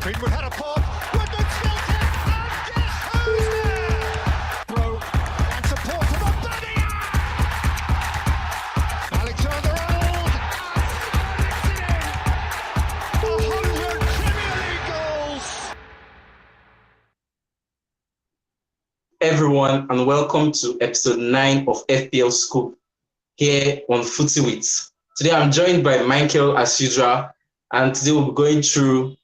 Greenwood had a pop. Woodland skilled it. And guess who's there? Throw and support from Abadiya. Alexander-Arnold. And it's in. 100 Premier League goals. Everyone, and welcome to episode 9 of FPL Scoop here on Footywit. Today I'm joined by Michael as usual, and today we'll be going through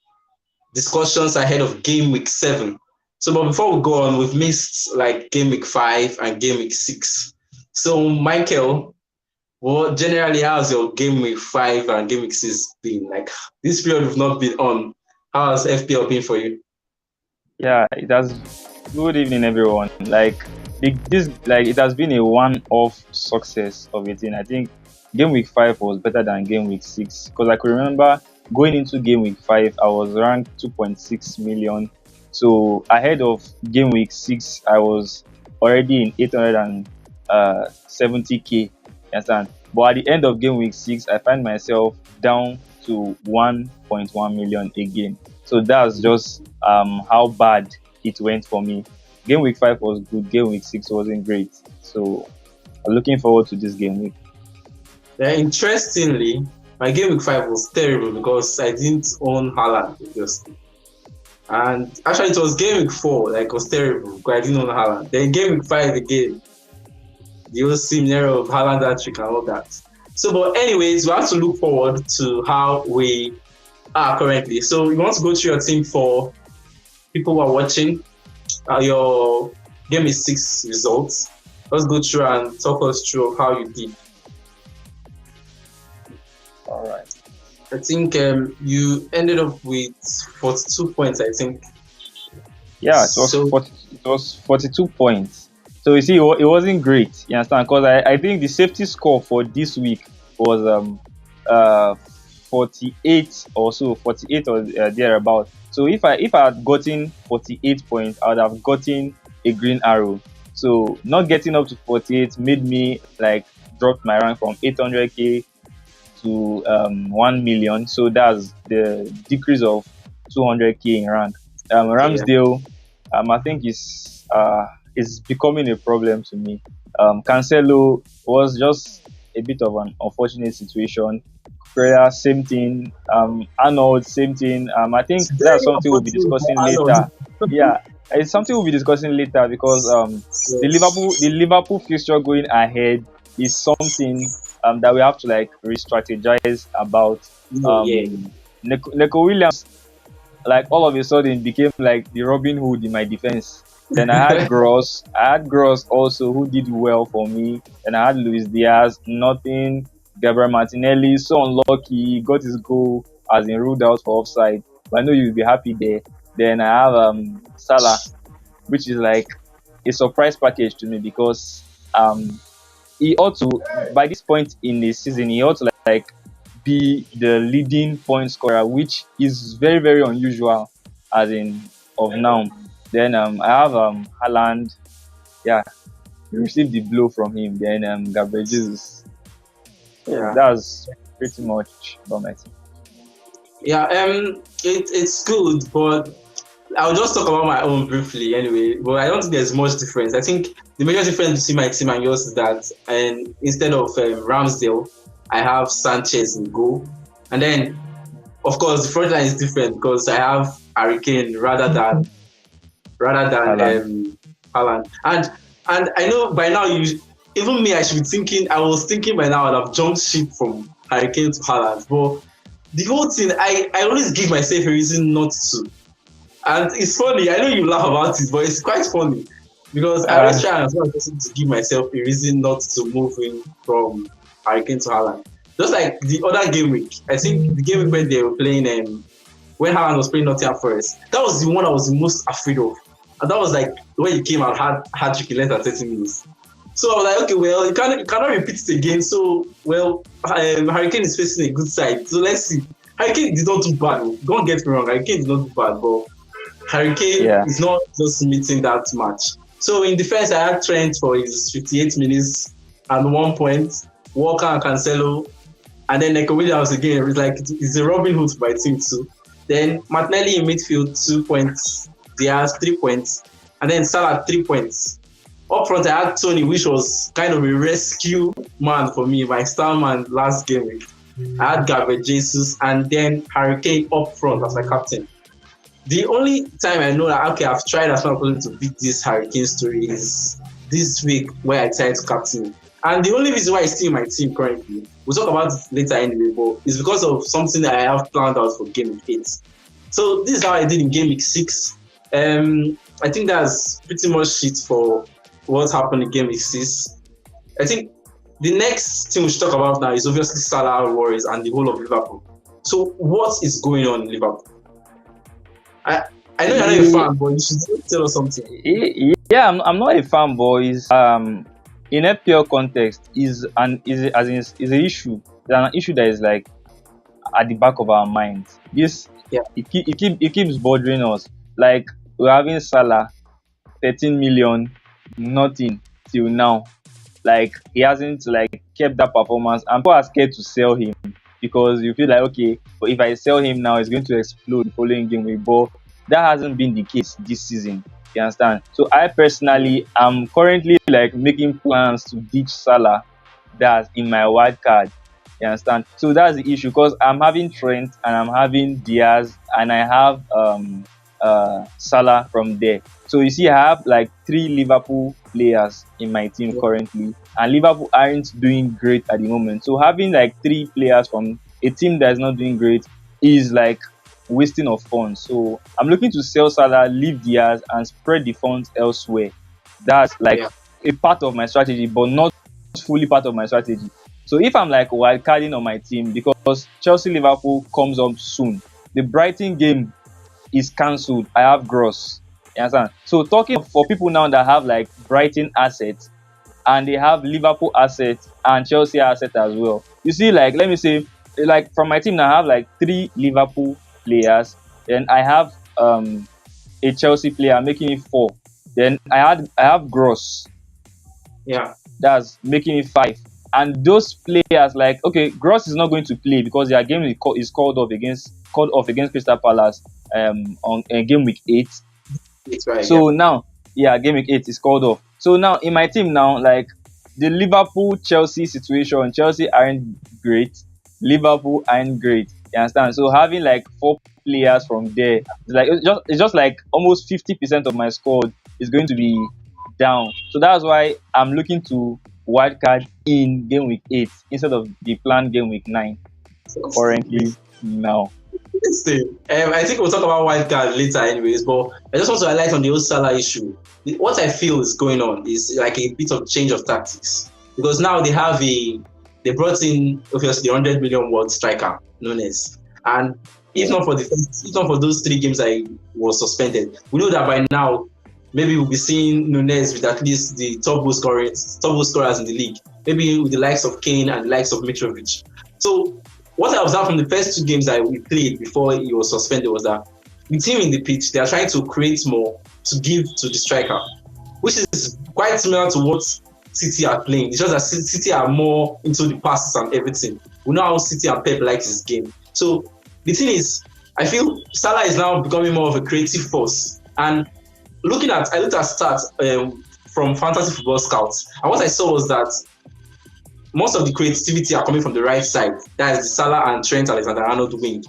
discussions ahead of game week 7. But before we go on, we've missed like game week 5 and game week 6. So Michael, generally how's your game week 5 and game week 6 been? Like this period we've not been on. How has FPL been for you? Yeah, it has. Good evening, everyone. It has been a one-off success of a thing. I think game week 5 was better than game week 6 because I could remember going into game week 5, I was ranked 2.6 million. So ahead of game week 6, I was already in 870k. You understand? But at the end of game week 6, I find myself down to 1.1 million again. So that's just how bad it went for me. Game week 5 was good, game week 6 wasn't great. So I'm looking forward to this game week. Yeah, interestingly, my game week 5 was terrible because I didn't own Haaland obviously. And actually it was game week 4 like was terrible because I didn't own Haaland. Then game week 5 again, the whole scenario of Haaland hat-trick and all that. So but anyways, we have to look forward to how we are currently. So you want to go through your team for people who are watching your game week 6 results. Let's go through and talk us through how you did. All right. I think you ended up with 42 points, I think. Yeah, it was 42 points. So you see, it wasn't great. You understand? Because I think the safety score for this week was 48 or so, 48 or thereabout. So if I had gotten 48 points, I would have gotten a green arrow. So not getting up to 48 made me like drop my rank from 800k to 1 million. So that's the decrease of 200k in rank. Ramsdale, I think is becoming a problem to me. Cancelo was just a bit of an unfortunate situation. Prayer, same thing. Arnold, same thing. I think that's something we'll be discussing later. Yeah, it's something we'll be discussing later because the Liverpool fixture going ahead is something that we have to like re-strategize about. Neco Williams, like all of a sudden became like the Robin Hood in my defense. Then I had Gross. Also who did well for me. Then I had Luis Diaz, nothing. Gabriel Martinelli, so unlucky, he got his goal as in ruled out for offside. But I know you'll be happy there. Then I have Salah, which is like a surprise package to me because he ought to, by this point in the season, he ought to like be the leading point scorer, which is very, very unusual as in of now. Then I have Haaland. Yeah, we received the blow from him. Then Gabriel Jesus. Yeah, that's pretty much about my team. Yeah, it's good, but I'll just talk about my own briefly anyway. But I don't think there's much difference. I think the major difference between my team and yours is that, and instead of Ramsdale, I have Sanchez in goal, and then of course the front line is different because I have Harry Kane rather than Haaland. And I know by now even me, I was thinking by now I'd have jumped ship from Harry Kane to Haaland. But the whole thing, I always give myself a reason not to. And it's funny, I know you laugh about it, but it's quite funny. Because I always try as well to give myself a reason not to move in from Harry Kane to Haaland. Just like the other game week, I think the game week when they were playing, when Haaland was playing Nottingham Forest, that was the one I was the most afraid of. And that was like when he came out, had trick in less than 30 minutes. So I was like, okay, well, you cannot repeat it again. So, well, Harry Kane is facing a good side. So let's see. Harry Kane did not do bad. Don't get me wrong. Harry Kane did not do bad, but Harry Kane is not just meeting that match. So in defense, I had Trent for his 58 minutes and 1 point. Walker and Cancelo, and then Neco Williams again. It's like it's a Robin Hood by team too. Then Martinelli in midfield, 2 points. Diaz, 3 points. And then Salah, 3 points. Up front, I had Tony, which was kind of a rescue man for me, my star man last game week. I had Gabriel Jesus and then Harry Kane up front as my captain. The only time I know that, okay, I've tried as well to beat this Harry Kane story is this week where I tried to captain. And the only reason why he's still in my team currently, we'll talk about it later anyway, but it's because of something that I have planned out for game week 8. So this is how I did in game week 6. I think that's pretty much it for what happened in game week 6. I think the next thing we should talk about now is obviously Salah, Warriors, and the whole of Liverpool. So what is going on in Liverpool? I know you're not a fan, but you should tell us something. Yeah, I'm not a fan, boys. In FPL context, is an issue. It's an issue that is like at the back of our minds. This it keeps bothering us. Like we're having Salah, 13 million, nothing till now. Like he hasn't like kept that performance, and people are scared to sell him because you feel like, okay, but if I sell him now, it's going to explode the following game week. But that hasn't been the case this season. You understand? So I personally am currently like making plans to ditch Salah. That's in my wild card. You understand? So that's the issue because I'm having Trent and I'm having Diaz and I have Salah from there. So you see, I have like 3 Liverpool players in my team currently, and Liverpool aren't doing great at the moment. So having like 3 players from a team that is not doing great is like wasting of funds. So I'm looking to sell Salah, leave Diaz, and spread the funds elsewhere. That's like a part of my strategy, but not fully part of my strategy. So if I'm like wildcarding on my team, because Chelsea Liverpool comes up soon, the Brighton game is cancelled. I have Gross. You understand? So talking for people now that have like Brighton assets and they have Liverpool assets and Chelsea assets as well. You see, like let me say, like from my team now I have like 3 Liverpool players, then I have a Chelsea player making it 4. Then I have Gross. Yeah. That's making it 5. And those players, like, okay, Gross is not going to play because their game is called off against Crystal Palace on game week 8. It's right. So now, game week 8 is called off. So now in my team now, like the Liverpool Chelsea situation, Chelsea aren't great, Liverpool aren't great. You understand? So having like 4 players from there, it's just like almost 50% of my squad is going to be down. So that's why I'm looking to wildcard in game week 8 instead of the planned game week 9 currently now. I think we'll talk about wildcard later anyways, but I just want to highlight on the whole Salah issue. What I feel is going on is like a bit of change of tactics, because now they brought in obviously the 100 million world striker Nunes, and if not for those 3 games I was suspended, we know that by now maybe we'll be seeing Nunes with at least the top goal scorers in the league, maybe with the likes of Kane and the likes of Mitrovic. So what I observed from the first 2 games that we played before he was suspended was that the team in the pitch, they are trying to create more to give to the striker, which is quite similar to what City are playing. It's just that City are more into the passes and everything. We know how City and Pep likes his game. So the thing is, I feel Salah is now becoming more of a creative force. And I looked at stats from Fantasy Football Scouts, and what I saw was that most of the creativity are coming from the right side. That is the Salah and Trent Alexander-Arnold wing.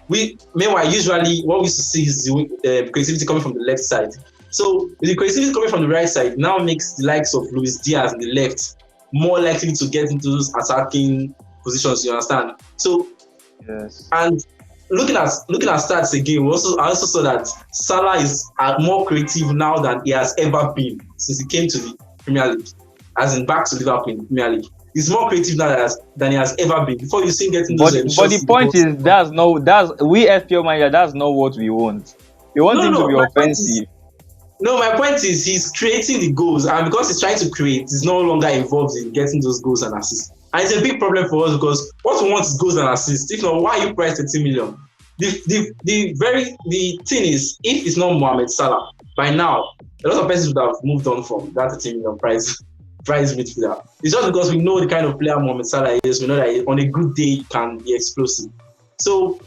Meanwhile, usually what we used to see is the creativity coming from the left side. So the creativity coming from the right side now makes the likes of Luis Diaz in the left more likely to get into those attacking positions. You understand? So yes. And looking at stats again, I also saw that Salah is more creative now than he has ever been since he came to the Premier League, as in back to Liverpool in the Premier League. He's more creative now than he has ever been. Before you see getting those. But the point is, we FPL manager. That's not what we want. We want him to be offensive. My point is he's creating the goals, and because he's trying to create, he's no longer involved in getting those goals and assists. And it's a big problem for us because what we want is goals and assists. If not, why are you priced 13 million? The thing is, if it's not Mohamed Salah, by now a lot of persons would have moved on from that 13 million price midfielder. It's just because we know the kind of player Mohamed Salah is. We know that on a good day he can be explosive. So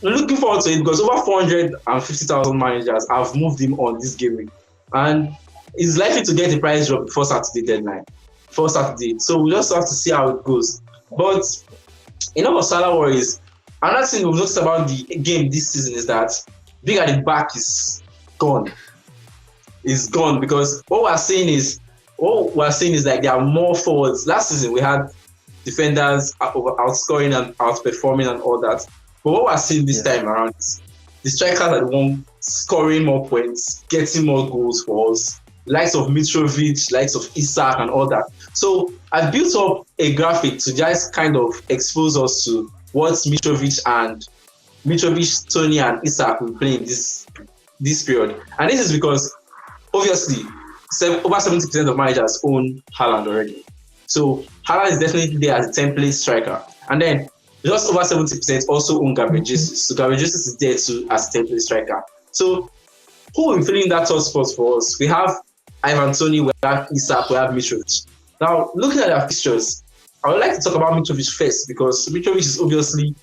looking forward to it because over 450,000 managers have moved him on this game week, and he's likely to get a price drop before Saturday deadline, before Saturday. So we just have to see how it goes. But enough of Salah worries. Another thing we've noticed about the game this season is that big at the back is gone. Is gone because what we're seeing is like there are more forwards. Last season we had defenders outscoring and outperforming and all that. But what we're seeing this time around is the strikers are the one scoring more points, getting more goals for us. Likes of Mitrovic, likes of Isak and all that. So I've built up a graphic to just kind of expose us to what Mitrovic, Tony and Isak will play in this period. And this is because obviously over 70% of managers own Haaland already. So Haaland is definitely there as a template striker. And then just over 70% also own Gabriel Jesus. So Gabriel Jesus is there too as a template striker. So who will be filling that top spot for us? We have Ivan Toney, we have Isak, we have Mitrovic. Now, looking at our fixtures, I would like to talk about Mitrovic first because Mitrovic is obviously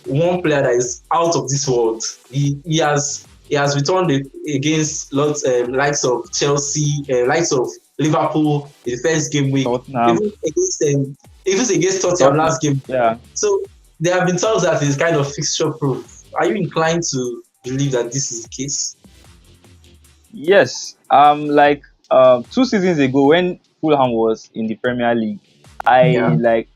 one player that is out of this world. He has returned against lots likes of Chelsea, likes of Liverpool in the first game week, even against Tottenham last game. Yeah. So there have been talks that it's kind of fixture proof. Are you inclined to believe that this is the case? Yes. 2 seasons ago when Fulham was in the Premier League, I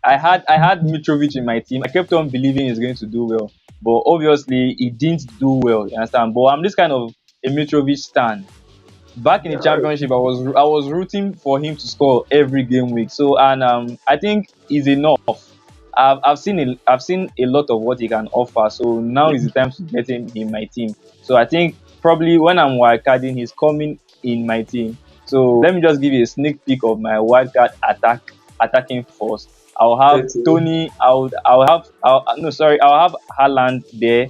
had Mitrovic in my team. I kept on believing he's going to do well, but obviously he didn't do well. You understand? But I'm this kind of a Mitrovic stan. Back in the Championship, I was rooting for him to score every game week. So I think he's enough. I've seen a lot of what he can offer. So now is the time to get him in my team. So I think probably when I'm wildcarding, he's coming in my team. So let me just give you a sneak peek of my wildcard attacking force. I'll have Tony. I'll have Haaland there.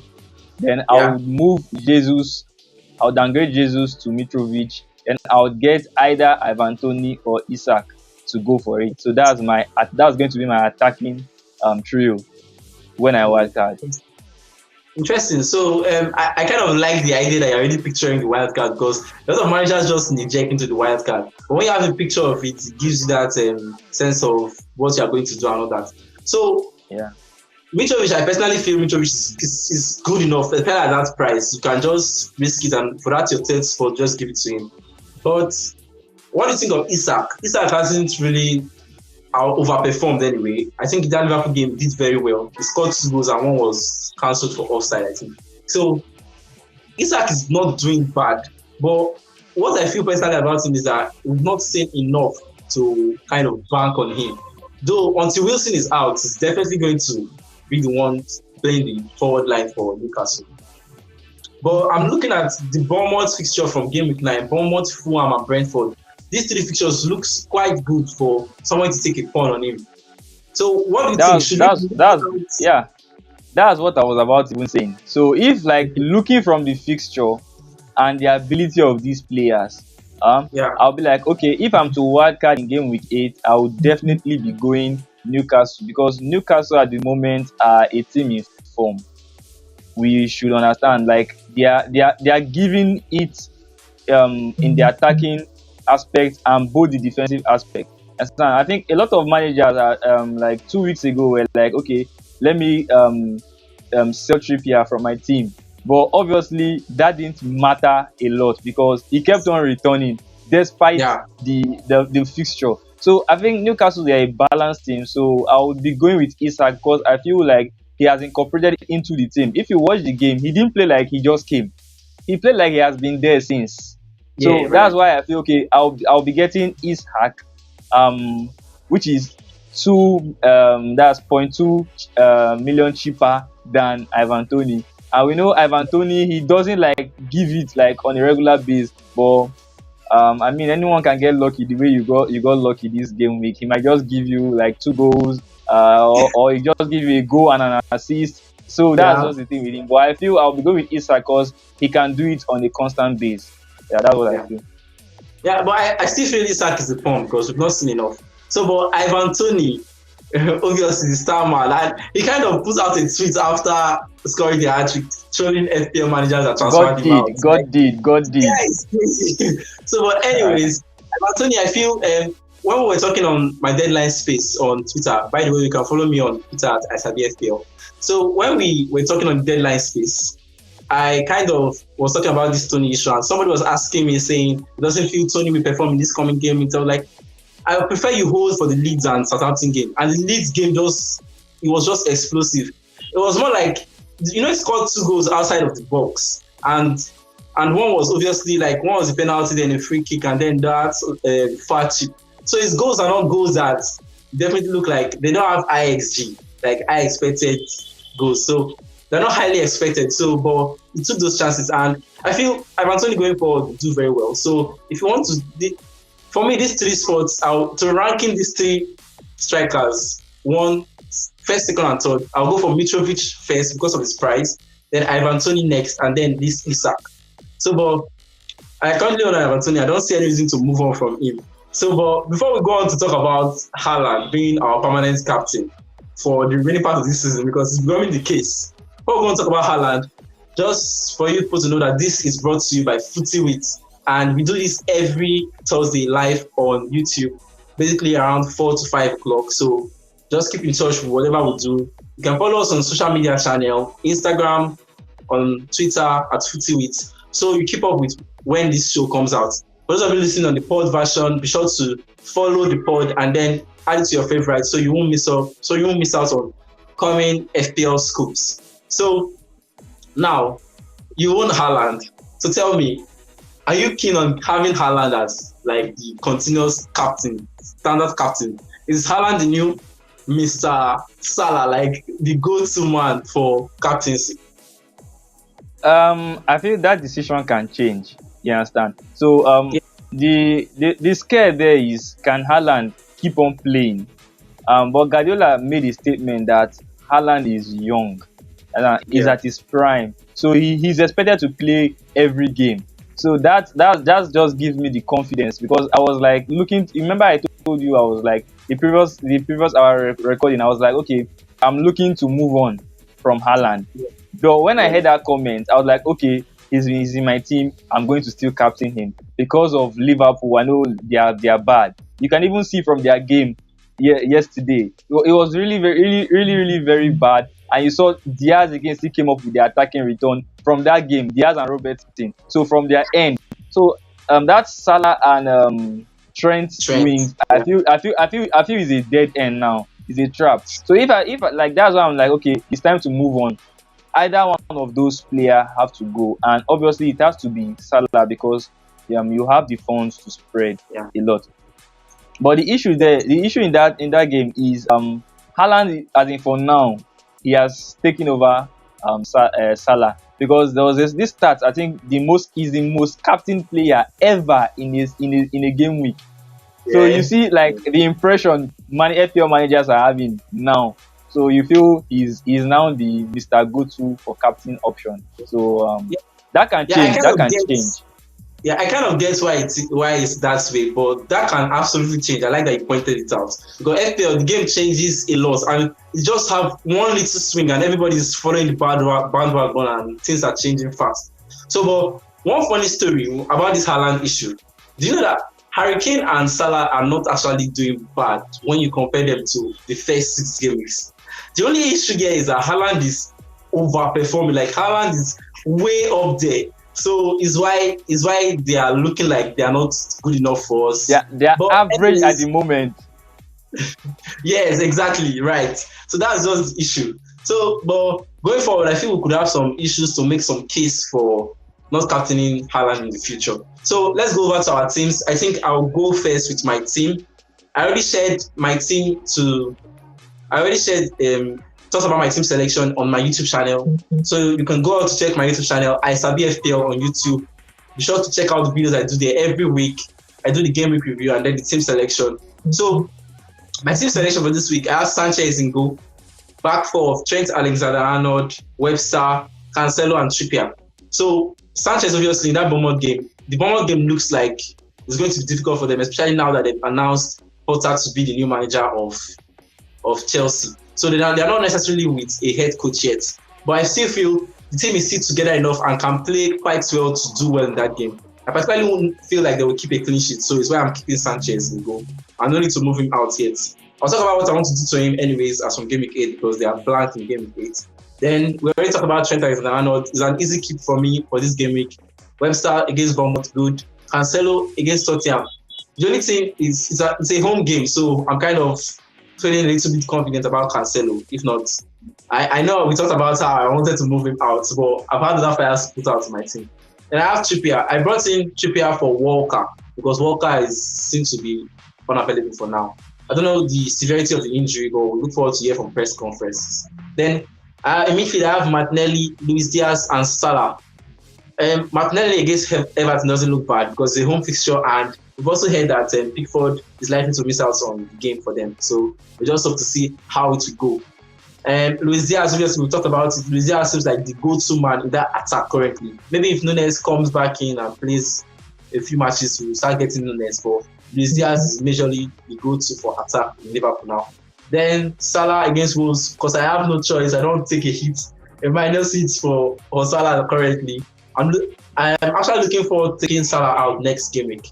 Then I'll move Jesus. I'll downgrade Jesus to Mitrovic. Then I'll get either Ivan Toney or Isak to go for it. So that's going to be my attacking trio when I wildcard. Interesting. So I kind of like the idea that you're already picturing the wildcard because a lot of managers just inject into the wildcard. But when you have a picture of it, it gives you that sense of what you're going to do and all that. So Mitrovic, I personally feel Mitrovic is good enough, especially at that price. You can just risk it, and for that your third spot, just give it to him. But what do you think of Isak? Isak hasn't really overperformed anyway. I think that Liverpool game did very well. He scored 2 goals and one was cancelled for offside, I think. So Isak is not doing bad. But what I feel personally about him is that we've not seen enough to kind of bank on him. Though until Wilson is out, he's definitely going to be the one playing the forward line for Newcastle. But I'm looking at the Bournemouth fixture from game week 9, Bournemouth, Fulham and Brentford. These 3 fixtures looks quite good for someone to take a punt on him. So what do you think? That's what I was about even saying. So if looking from the fixture and the ability of these players, I'll be like, okay, if I'm to wildcard in game week 8, I would definitely be going Newcastle because Newcastle at the moment are a team in form. We should understand, they are giving it in the attacking aspect and both the defensive aspect. I think a lot of managers are 2 weeks ago were like, okay, let me sell Trippier from my team. But obviously that didn't matter a lot because he kept on returning despite the fixture. So I think Newcastle, they are a balanced team. So I would be going with Isak because I feel like he has incorporated it into the team. If you watch the game, he didn't play like he just came. He played like he has been there since. So that's why I feel okay. I'll be getting Isak, which is that's 0.2 million cheaper than Ivan Toney. And we know Ivan Toney, he doesn't give it on a regular basis. But anyone can get lucky the way you got lucky this game week. He might just give you 2 goals, or he just give you a goal and an assist. So that's just the thing with him. But I feel I'll be going with Isak because he can do it on a constant base. Yeah, that's what I feel. Yeah, but I still feel Isak is the pump because we've not seen enough. So, but Ivan Toney, obviously the star man, and he kind of put out a tweet after scoring the hat trick, showing FPL managers that transferred God him out. did, God did, God Yeah, did. it's crazy. So, but anyways, Anthony, I feel when we were talking on my deadline space on Twitter, by the way, you can follow me on Twitter at IsabiFPL. So when we were talking on deadline space, I kind of was talking about this Tony issue, and somebody was asking me saying, "It doesn't feel Tony will perform in this coming game." It's like, I prefer you hold for the Leeds and Southampton game, and the Leeds game it was just explosive. It was more like, he scored 2 goals outside of the box, and one was obviously like, one was a penalty, then a free kick, and then that far chip. So his goals are not goals that definitely look like they don't have IXG, like I expected goals. So they're not highly expected. So, but he took those chances, and I feel Ivan Toney going forward will do very well. So if you want to, for me, these 3 spots, to ranking these 3 strikers, first, second, and third, I'll go for Mitrovic first because of his price, then Ivan Toney next, and then this Isak. So, but I currently own Ivan Toney. I don't see any reason to move on from him. So, but before we go on to talk about Haaland being our permanent captain for the remaining part of this season, because it's becoming the case. Before we go on to talk about Haaland, just for you people to know that this is brought to you by Footywit, and we do this every Thursday live on YouTube, basically around 4 to 5 o'clock. So just keep in touch with whatever we do. You can follow us on social media channel, Instagram, on Twitter at Footywit. So you keep up with when this show comes out. For those of you listening on the pod version, be sure to follow the pod and then add it to your favorites so you won't miss out on coming FPL scoops. So now you own Haaland. So tell me, are you keen on having Haaland as like the continuous captain, standard captain? Is Haaland the new Mr. Salah, like the go-to man for captaincy? I feel that decision can change. You understand? So Yeah. the scare there is, can Haaland keep on playing? But Guardiola made a statement that Haaland is young and is at his prime, so he's expected to play every game. So that just gives me the confidence, because I was like looking. Remember, I told you I was like the previous hour recording. I was like, okay, I'm looking to move on from Haaland. Though when I heard that comment, I was like, okay, he's in my team. I'm going to still captain him because of Liverpool. I know they are bad. You can even see from their game yesterday. It was really very bad. And you saw Diaz again still came up with the attacking return from that game. Diaz and Robertson. So from their end, so that's Salah and Trent wings. I feel is a dead end now. It's a trap. So if I like, that's why I'm like, okay, it's time to move on. Either one of those players have to go, and obviously it has to be Salah, because you have the funds to spread a lot. But the issue in that game is Haaland, as in for now, he has taken over Salah, because there was this stat. I think is the most captain player ever in a game week. So you see, like, the impression FPL managers are having now. So you feel he's now the Mr. Go-to for captain option. So that can change. Yeah, I kind of guess why it's that way, but that can absolutely change. I like that you pointed it out, because FPL, the game changes a lot, and you just have one little swing and everybody's following the bandwagon and things are changing fast. So, but one funny story about this Haaland issue. Do you know that Harry Kane and Salah are not actually doing bad when you compare them to the first 6 game weeks? The only issue here is that Haaland is overperforming. Like, Haaland is way up there. So is why they are looking like they are not good enough for us. Yeah, they are average at the moment. Yes, exactly, right. So that's just the issue. So, but going forward, I think we could have some issues to make some case for not captaining Haaland in the future. So let's go over to our teams. I think I'll go first with my team. I already shared talked about my team selection on my YouTube channel. So you can go out to check my YouTube channel, IsabiFPL on YouTube. Be sure to check out the videos I do there every week. I do the game week review and then the team selection. So my team selection for this week, I have Sanchez in goal. Back four of Trent Alexander-Arnold, Webster, Cancelo, and Trippier. So Sanchez, obviously, in that Bournemouth game, the Bournemouth game looks like it's going to be difficult for them, especially now that they've announced Potter to be the new manager of of Chelsea. So they're not necessarily with a head coach yet. But I still feel the team is still together enough and can play quite well to do well in that game. I particularly won't feel like they will keep a clean sheet, so it's why I'm keeping Sanchez in goal. I don't need to move him out yet. I'll talk about what I want to do to him anyways as from game week 8 because they are blank in game week 8. Then we already talked about Trent Alexander-Arnold. It's an easy keep for me for this game week. Webster against Bournemouth, good. Cancelo against Tottenham. The only thing is it's a home game, so I'm kind of feeling a little bit confident about Cancelo. If not, I know we talked about how I wanted to move him out, but I've had other players put out to my team. Then I have Trippier. I brought in Trippier for Walker because Walker seems to be unavailable for now. I don't know the severity of the injury, but we'll look forward to hear from press conferences. Then in midfield, I have Martinelli, Luis Diaz, and Salah. Martinelli against Everton doesn't look bad because it's a home fixture, and we've also heard that Pickford is likely to miss out on the game for them. So we just have to see how it will go. Luis Diaz, obviously, we talked about it. Luis Diaz seems like the go-to man in that attack currently. Maybe if Nunes comes back in and plays a few matches, we'll start getting Nunes. But Luis Diaz is majorly the go-to for attack in Liverpool now. Then Salah against Wolves, because I have no choice. I don't take a hit, a minus hit for Salah currently. I'm actually looking forward to taking Salah out next game week.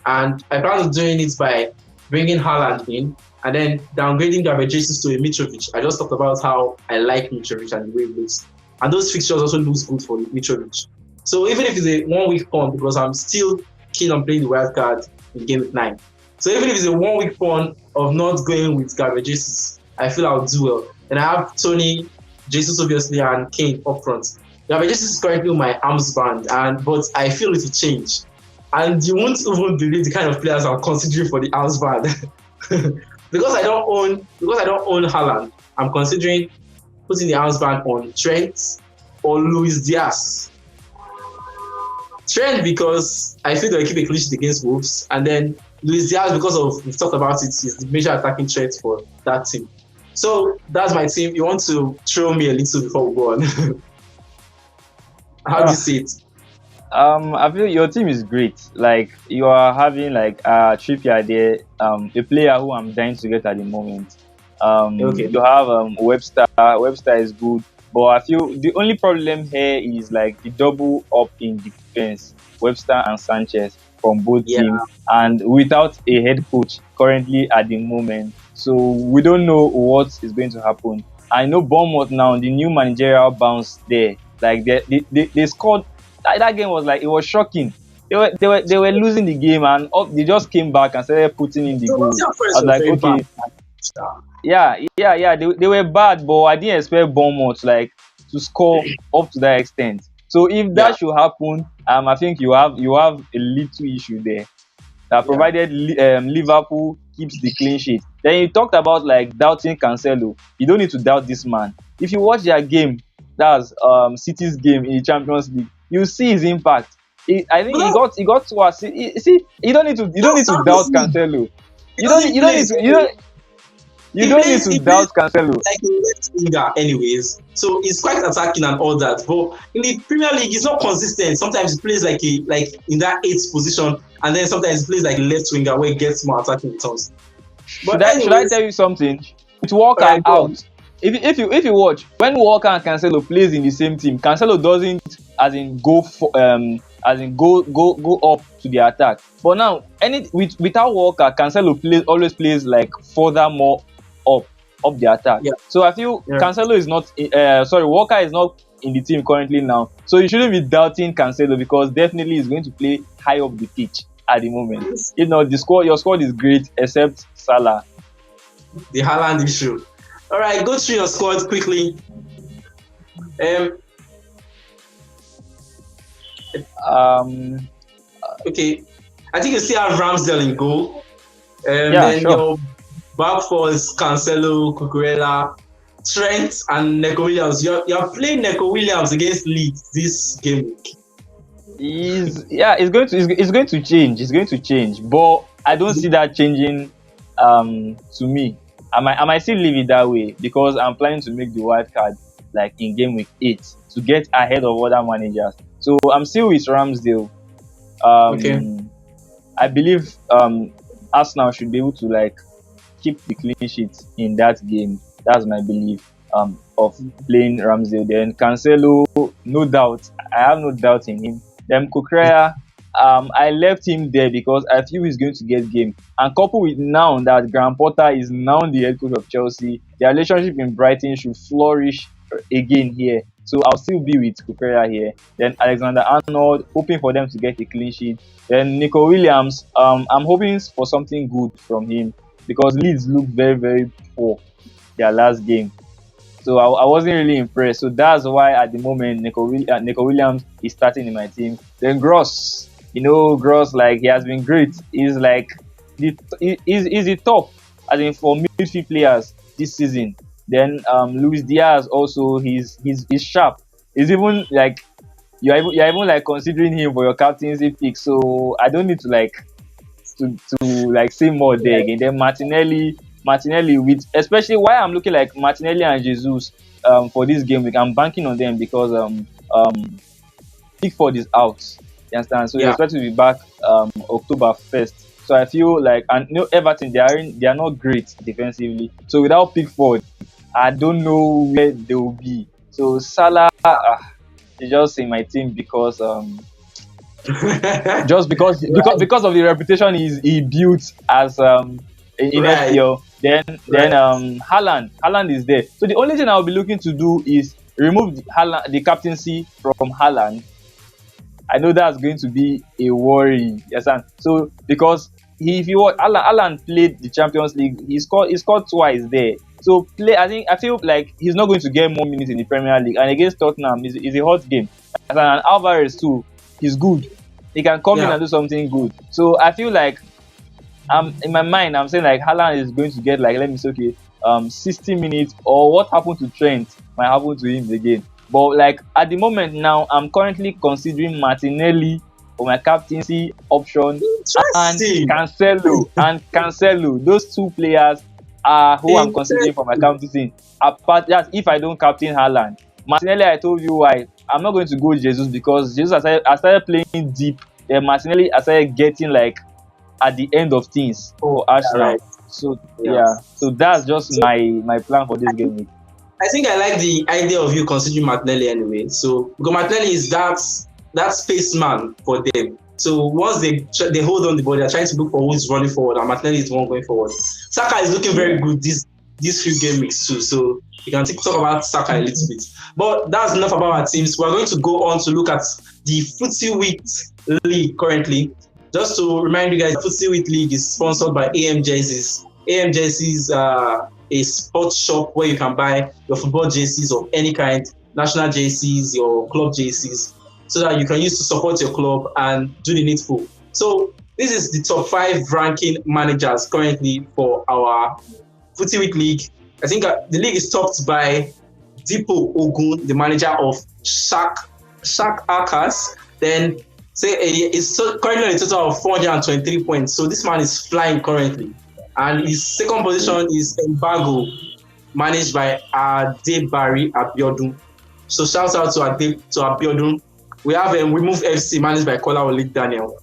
And I plan on doing it by bringing Haaland in and then downgrading Gabriel Jesus to a Mitrovic. I just talked about how I like Mitrovic and the way it looks. And those fixtures also looks good for Mitrovic. So even if it's a 1 week fun, because I'm still keen on playing the wild card in game week 9. So even if it's a 1 week fun of not going with Gabriel Jesus, I feel I'll do well. And I have Tony, Jesus obviously, and Kane up front. Gabriel Jesus is currently my arms band, but I feel it will change. And you won't even believe the kind of players I'm considering for the arms band. because I don't own Haaland, I'm considering putting the arms band on Trent or Luis Diaz. Trent because I feel they'll keep a clean sheet against Wolves, and then Luis Diaz because we've talked about it, he's the major attacking threat for that team. So that's my team. You want to throw me a little before we go on? How do you see it? I feel your team is great. Like you are having like a Trippier there, a player who I'm dying to get at the moment. Okay. You have Webster. Webster is good, but I feel the only problem here is like the double up in defense, Webster and Sanchez from both teams, and without a head coach currently at the moment, so we don't know what is going to happen. I know Bournemouth now, the new managerial bounce there. Like they scored. That game was like, it was shocking. They were losing the game and they just came back and started putting in the goal. I was like, okay, yeah. They were bad, but I didn't expect Bournemouth like to score up to that extent. So if that should happen, I think you have a little issue there. Provided Liverpool keeps the clean sheet. Then you talked about like doubting Cancelo. You don't need to doubt this man. If you watch their game, that's City's game in the Champions League, you see his impact. I think he got to us. See, you don't need to doubt Cancelo. You don't need to doubt Cancelo. Like a left winger, anyways. So he's quite attacking and all that. But in the Premier League, he's not consistent. Sometimes he plays like in that 8th position, and then sometimes he plays like a left winger where he gets more attacking returns. Should I tell you something? With Walker out. If you watch, when Walker and Cancelo plays in the same team, Cancelo doesn't go up to the attack. But now without Walker, Cancelo always plays like further more up the attack. Yeah. So I feel Cancelo is not Walker is not in the team currently now. So you shouldn't be doubting Cancelo because definitely he's going to play high up the pitch at the moment. You know, your squad is great except Salah. The Haaland issue. All right, go through your squad quickly. Okay, I think you still have Ramsdale in goal. Then sure. Your back four is Cancelo, Cucurella, Trent, and Neco Williams. You're playing Neco Williams against Leeds this game week. It's going to change. It's going to change, but I don't see that changing. To me, I might still leave it that way because I'm planning to make the wild card like in game week 8 to get ahead of other managers. So I'm still with Ramsdale. Okay. I believe Arsenal should be able to like keep the clean sheet in that game. That's my belief of playing Ramsdale. Then Cancelo, no doubt. I have no doubt in him. Then Kukurea, I left him there because I feel he's going to get game. And coupled with now that Graham Potter is now the head coach of Chelsea, their relationship in Brighton should flourish again here. So I'll still be with Kukurea here. Then Alexander Arnold, hoping for them to get a clean sheet. Then Nico Williams, I'm hoping for something good from him because Leeds looked very, very poor their last game. So I wasn't really impressed. So that's why at the moment Nico Williams is starting in my team. Then Gross, Gross, like, he has been great. He's like he's the top, I think, for midfield players this season. Then Luis Diaz also, he's sharp. He's even like you're even like considering him for your captaincy pick. So I don't need to say more there again. Then Martinelli with, especially why I'm looking like Martinelli and Jesus for this game week. I'm banking on them because Pickford is out. You understand? So he's expected to be back October 1st. So I feel like, and Everton, they are not great defensively. So without Pickford, I don't know where they will be. So Salah is just in my team because just because of the reputation he built as in FPL. Then Haaland is there. So the only thing I'll be looking to do is remove the captaincy from Haaland. I know that's going to be a worry. Yes, so because if you watch Haaland played the Champions League, he scored twice there. So I feel like he's not going to get more minutes in the Premier League. And against Tottenham is a hot game. And Alvarez too, he's good. He can come in and do something good. So I feel like in my mind, I'm saying like Haaland is going to get, like, let me say, 60 minutes, or what happened to Trent might happen to him again. But like at the moment now, I'm currently considering Martinelli for my captaincy option and Cancelo. Those two players are who I'm considering for my captaincy. Apart that, if I don't captain Haaland, Martinelli, I told you why. I'm not going to go Jesus because Jesus I started playing deep. Then Martinelli I started getting like at the end of things for Arsenal. Right. So so that's just my plan for this game week. I think I like the idea of you considering Martinelli anyway. So because Martinelli is that spaceman for them. So once they hold on the ball, they're trying to look for who's running forward, and Martinelli is the one going forward. Saka is looking very good these few game weeks too. So you can talk about Saka a little bit. But that's enough about our teams. We're going to go on to look at the Footywit League currently. Just to remind you guys, the Footywit League is sponsored by AM Jerseys. AM Jerseys are a sports shop where you can buy your football jerseys of any kind, national jerseys, your club jerseys, so that you can use to support your club and do the needful. So this is the top 5 ranking managers currently for our Footywit League. I think the league is topped by Dipo Ogun, the manager of Shaq Akas. Then it's currently on a total of 423 points. So this man is flying currently. And his second position is Embargo, managed by Adebari Abiodun. So shout out to Abiodun. We have Remove FC, managed by Kola Olik Daniel.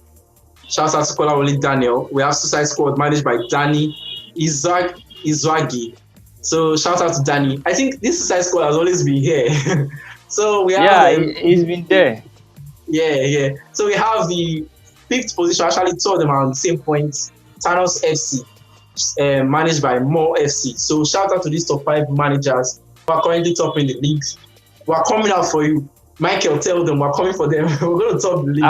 Shout out to Kola Olik Daniel. We have Suicide Squad, managed by Danny Izwagi. So shout out to Danny. I think this Suicide Squad has always been here. So we have he's been there. Yeah. So we have the 5th position. Actually, 2 of them are on the same points. Thanos FC. Managed by More FC. So shout out to these top 5 managers who are currently topping the leagues. We're coming out for you. Michael, tell them we're coming for them. We're going to top the league.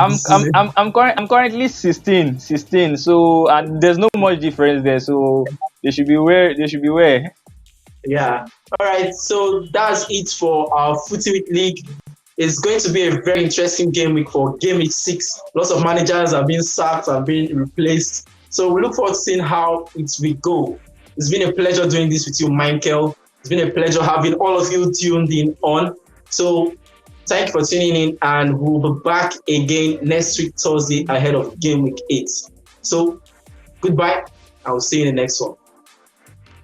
I'm currently 16. So, and there's no much difference there. So they should be where. Yeah. All right. So that's it for our Footywit League. It's going to be a very interesting game week for game week 6. Lots of managers are being sacked and being replaced. So we look forward to seeing how it will go. It's been a pleasure doing this with you, Michael. It's been a pleasure having all of you tuned in on. So thank you for tuning in, and we'll be back again next week, Thursday, ahead of game week 8. So goodbye. I will see you in the next one.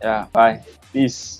Yeah, bye. Peace.